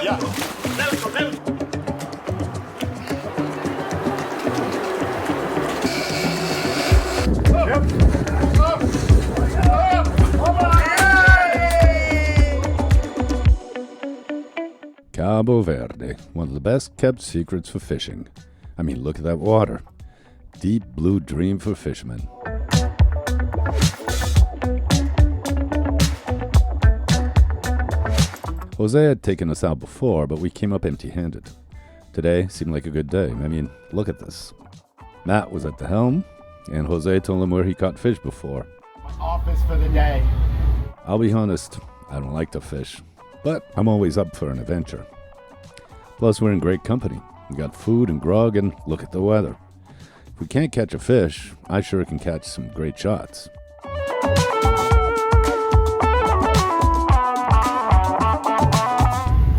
Ja. Cabo Verde, one of the best kept secrets for fishing. I mean, look at that water. Deep blue dream for fishermen. Jose had taken us out before, but we came up empty-handed. Today seemed like a good day. I mean, look at this. Matt was at the helm, and Jose told him where he caught fish before. Office for the day. I'll be honest, I don't like to fish, but I'm always up for an adventure. Plus, we're in great company. We got food and grog, and look at the weather. If we can't catch a fish, I sure can catch some great shots.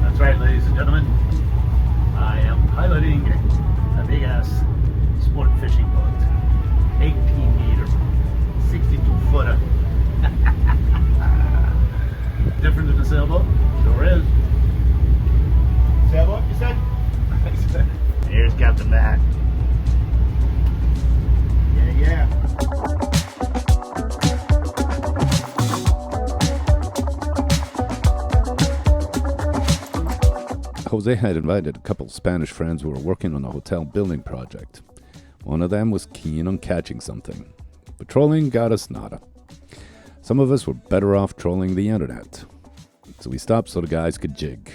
That's right, ladies and gentlemen. I am piloting a big-ass sport fishing boat. 18-meter, 62-footer. Different than a sailboat? Sure is. Sailboat, you said? Here's Captain Matt. Yeah. Jose had invited a couple Spanish friends who were working on a hotel building project. One of them was keen on catching something. Patrolling got us nada. Some of us were better off trolling the internet. So we stopped so the guys could jig.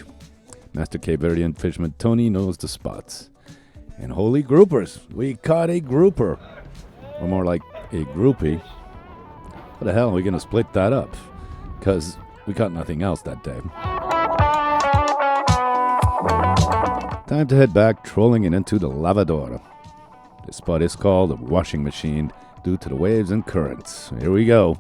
Master Cape Verdean fisherman Tony knows the spots. And holy groupers, we caught a grouper. Or more like a groupie. How the hell are we going to split that up? Because we caught nothing else that day. Time to head back, trolling it into the lavadora. This spot is called a washing machine due to the waves and currents. Here we go.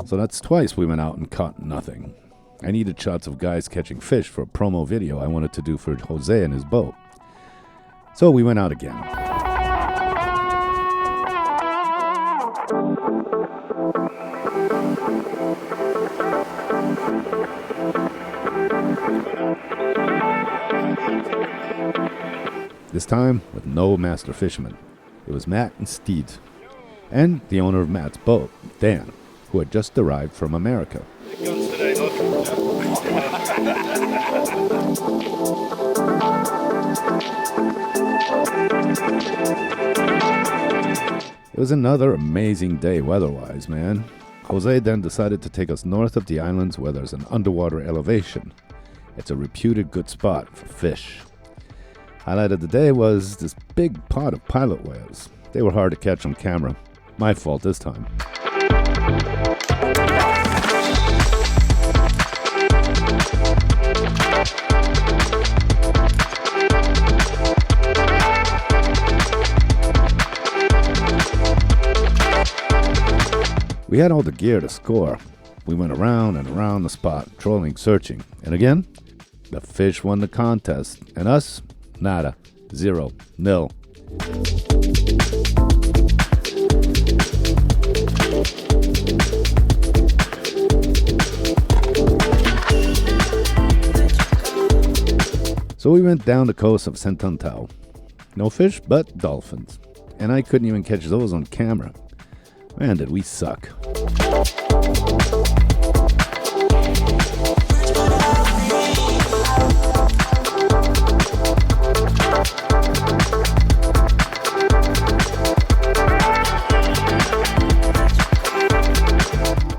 So that's twice we went out and caught nothing. I needed shots of guys catching fish for a promo video I wanted to do for Jose and his boat. So we went out again. This time with no master fisherman. It was Matt and Steed, and the owner of Matt's boat, Dan, who had just arrived from America. It was another amazing day weather-wise, man. Jose then decided to take us north of the islands where there's an underwater elevation. It's a reputed good spot for fish. Highlight of the day was this big pot of pilot whales. They were hard to catch on camera. My fault this time. We had all the gear to score. We went around and around the spot, trolling, searching. And again, the fish won the contest. And us? Nada. 0. Nil. So we went down the coast of Santantao. No fish, but dolphins. And I couldn't even catch those on camera. Man, did we suck.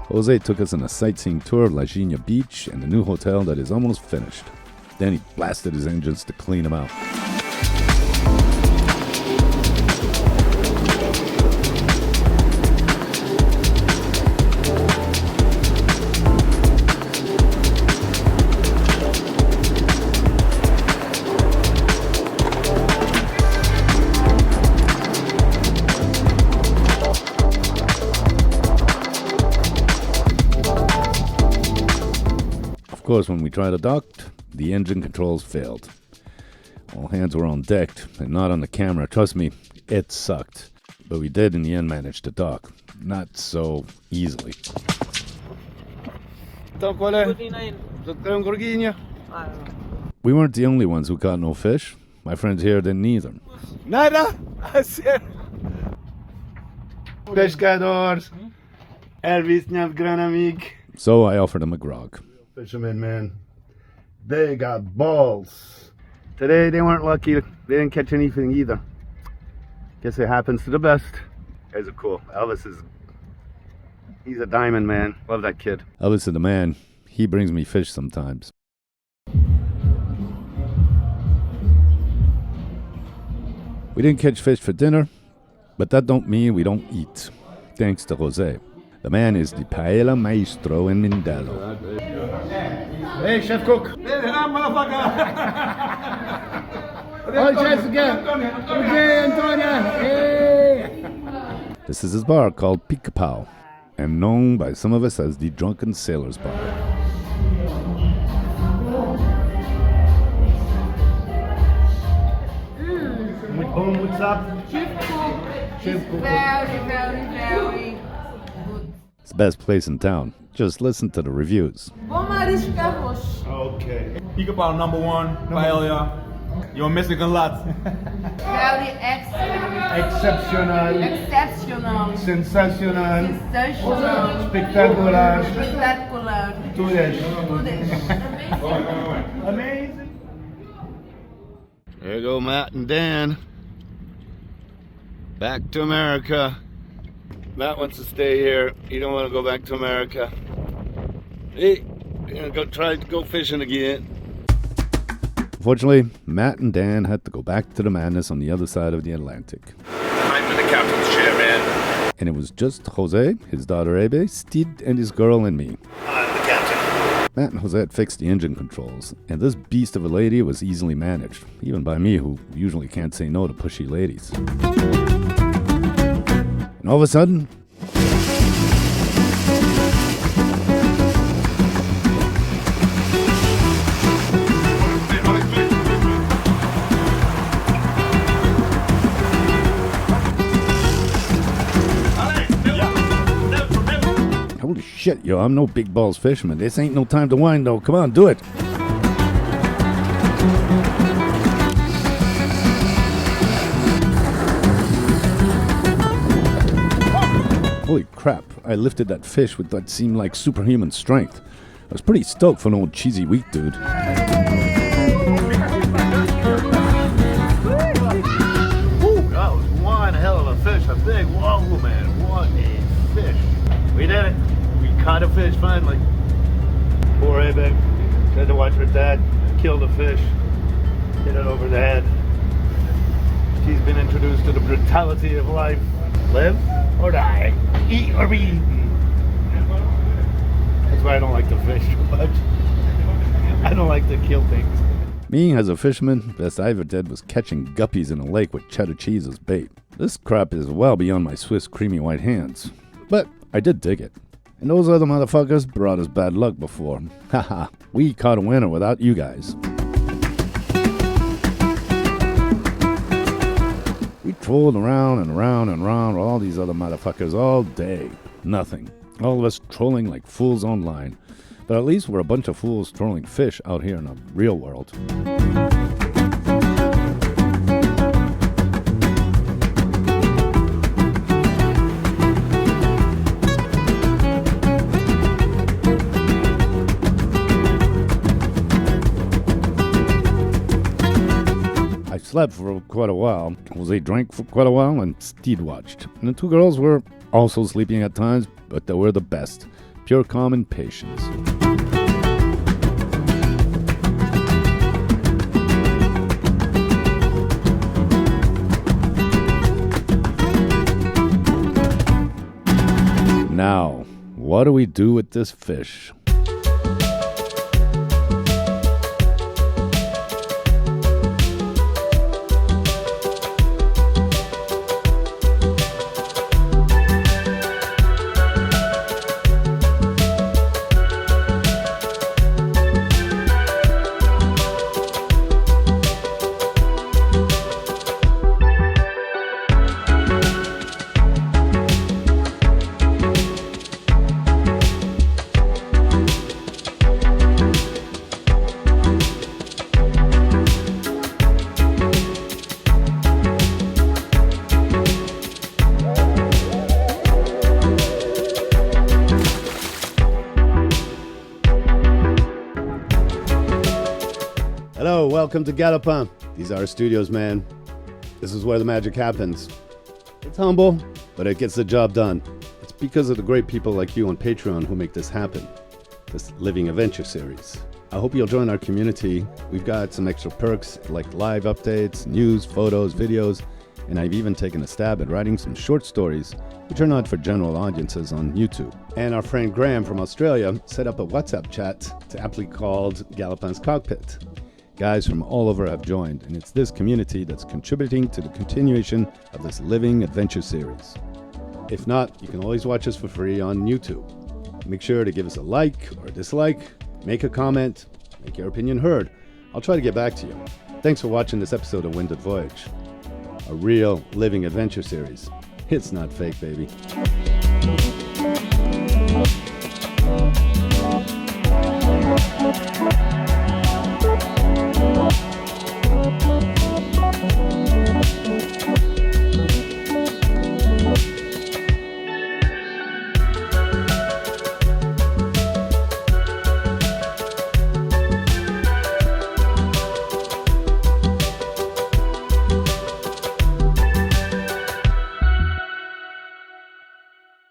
Jose took us on a sightseeing tour of La Gina Beach and the new hotel that is almost finished. Then he blasted his engines to clean them out. course, when we tried to dock, the engine controls failed. All hands were on deck and not on the camera. Trust me, it sucked. But we did in the end manage to dock. Not so easily. We weren't the only ones who caught no fish. My friends here didn't either. Nada. Pescadores. Elvis gran amigo. So I offered them a grog. Fishermen, man. They got balls. Today they weren't lucky. They didn't catch anything either. Guess it happens to the best. Guys are cool. He's a diamond, man. Love that kid. Elvis is the man. He brings me fish sometimes. We didn't catch fish for dinner, but that don't mean we don't eat. Thanks to Jose. The man is the paella maestro in Mindelo. Hey, Chef Cook. Hey, motherfucker. This is his bar called Pica-Pau, and known by some of us as the Drunken Sailor's Bar. What's up? Chef Cook is very, very, very good. It's the best place in town. Just listen to the reviews. Bom marisco arroz. Okay. Pica-Pau #1, paella. You're missing a lot. Very excellent. Exceptional. Exceptional. Sensational. Sensational. Spectacular. Spectacular. Tudes. Tudo. Amazing. There you go, Matt and Dan. Back to America. Matt wants to stay here. He don't want to go back to America. Hey, you're gonna go fishing again. Unfortunately, Matt and Dan had to go back to the madness on the other side of the Atlantic. I'm in the captain's chair, man. And it was just Jose, his daughter Ebe, Steed, and his girl and me. I'm the captain. Matt and Jose had fixed the engine controls, and this beast of a lady was easily managed, even by me, who usually can't say no to pushy ladies. And all of a sudden, holy shit, yo, I'm no big balls fisherman. This ain't no time to whine, though. Come on, do it. Holy crap, I lifted that fish with what seemed like superhuman strength. I was pretty stoked for an old cheesy weak dude. Ooh, that was one hell of a fish. A big wahoo, man. What a fish. We did it. We caught a fish finally. Poor Abe. Had to watch her dad kill the fish. Hit it over the head. She's been introduced to the brutality of life. Live or die. Eat or be eaten. That's why I don't like to fish too much. I don't like to kill things. Me, as a fisherman, best I ever did was catching guppies in a lake with cheddar cheese as bait. This crap is well beyond my Swiss creamy white hands. But I did dig it. And those other motherfuckers brought us bad luck before. Haha, we caught a winner without you guys. We trolled around and around and around with all these other motherfuckers all day. Nothing. All of us trolling like fools online. But at least we're a bunch of fools trolling fish out here in the real world. I slept for quite a while. Jose drank for quite a while, and Steed watched. And the two girls were also sleeping at times, but they were the best. Pure calm and patience. Now, what do we do with this fish? welcome to Galopin. These are our studios, man. This is where the magic happens. It's humble, but it gets the job done. It's because of the great people like you on Patreon who make this happen. This Living Adventure series. I hope you'll join our community. We've got some extra perks like live updates, news, photos, videos, and I've even taken a stab at writing some short stories which are not for general audiences on YouTube. And our friend Graham from Australia set up a WhatsApp chat to aptly called Galopin's Cockpit. Guys from all over have joined, and it's this community that's contributing to the continuation of this Living Adventure series. If not, you can always watch us for free on YouTube. Make sure to give us a like or a dislike, make a comment, make your opinion heard. I'll try to get back to you. Thanks for watching this episode of Winded Voyage, a real living adventure series. It's not fake, baby.